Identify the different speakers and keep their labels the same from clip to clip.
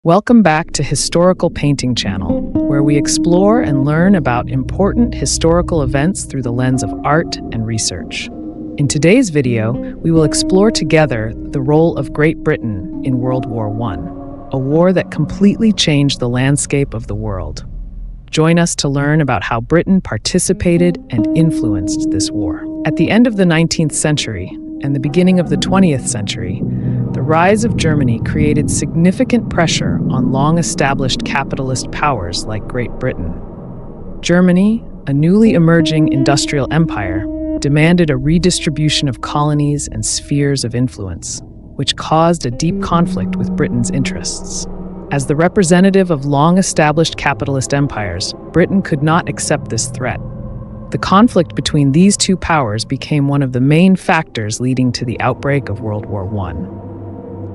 Speaker 1: Welcome back to Historical Painting Channel, where we explore and learn about important historical events through the lens of art and research. In today's video, we will explore together the role of Great Britain in World War I, a war that completely changed the landscape of the world. Join us to learn about how Britain participated and influenced this war. At the end of the 19th century and the beginning of the 20th century, the rise of Germany created significant pressure on long-established capitalist powers like Great Britain. Germany, a newly emerging industrial empire, demanded a redistribution of colonies and spheres of influence, which caused a deep conflict with Britain's interests. As the representative of long-established capitalist empires, Britain could not accept this threat. The conflict between these two powers became one of the main factors leading to the outbreak of World War I.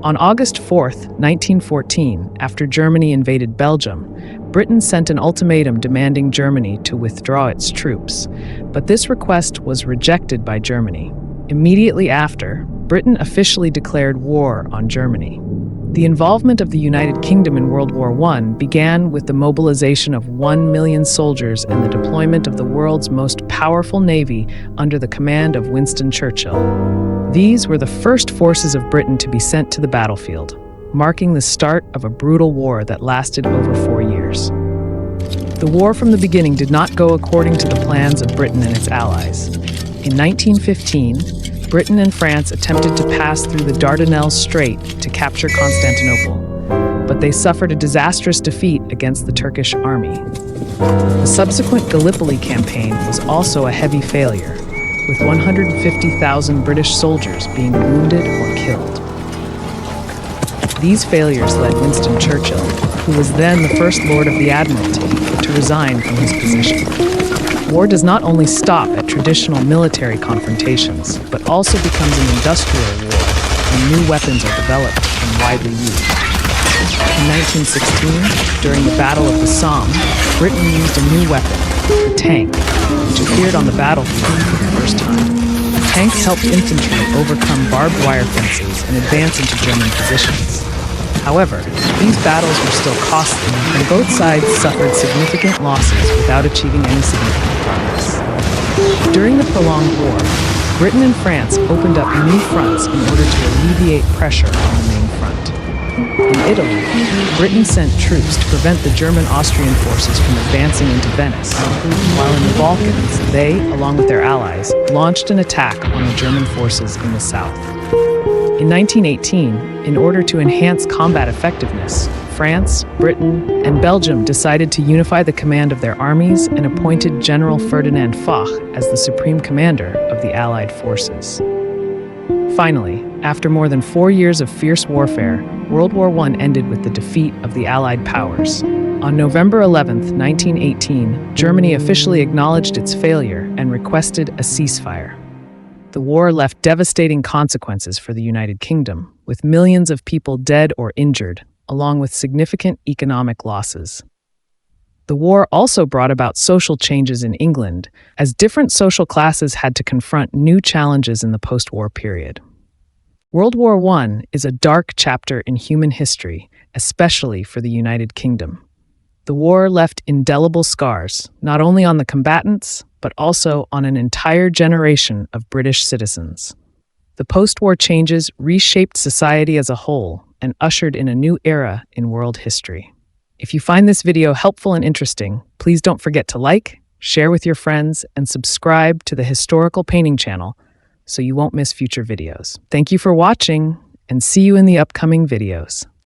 Speaker 1: On August 4, 1914, after Germany invaded Belgium, Britain sent an ultimatum demanding Germany to withdraw its troops, but this request was rejected by Germany. Immediately after, Britain officially declared war on Germany. The involvement of the United Kingdom in World War I began with the mobilization of 1 million soldiers and the deployment of the world's most powerful navy under the command of Winston Churchill. These were the first forces of Britain to be sent to the battlefield, marking the start of a brutal war that lasted over 4 years. The war from the beginning did not go according to the plans of Britain and its allies. In 1915, Britain and France attempted to pass through the Dardanelles Strait to capture Constantinople, but they suffered a disastrous defeat against the Turkish army. The subsequent Gallipoli campaign was also a heavy failure, with 150,000 British soldiers being wounded or killed. These failures led Winston Churchill, who was then the First Lord of the Admiralty, to resign from his position. War does not only stop at traditional military confrontations, but also becomes an industrial war, when new weapons are developed and widely used. In 1916, during the Battle of the Somme, Britain used a new weapon, the tank, which appeared on the battlefield for the first time. Tanks helped infantry overcome barbed wire fences and advance into German positions. However, these battles were still costly, and both sides suffered significant losses without achieving any significant progress. During the prolonged war, Britain and France opened up new fronts in order to alleviate pressure on the main front. In Italy, Britain sent troops to prevent the German-Austrian forces from advancing into Venice, while in the Balkans, they, along with their allies, launched an attack on the German forces in the south. In 1918, in order to enhance combat effectiveness, France, Britain, and Belgium decided to unify the command of their armies and appointed General Ferdinand Foch as the supreme commander of the Allied forces. Finally, after more than 4 years of fierce warfare, World War I ended with the defeat of the Allied powers. On November 11, 1918, Germany officially acknowledged its failure and requested a ceasefire. The war left devastating consequences for the United Kingdom, with millions of people dead or injured, along with significant economic losses. The war also brought about social changes in England, as different social classes had to confront new challenges in the post-war period. World War I is a dark chapter in human history, especially for the United Kingdom. The war left indelible scars, not only on the combatants, but also on an entire generation of British citizens. The post-war changes reshaped society as a whole and ushered in a new era in world history. If you find this video helpful and interesting, please don't forget to like, share with your friends, and subscribe to the Historical Painting Channel so you won't miss future videos. Thank you for watching, and see you in the upcoming videos.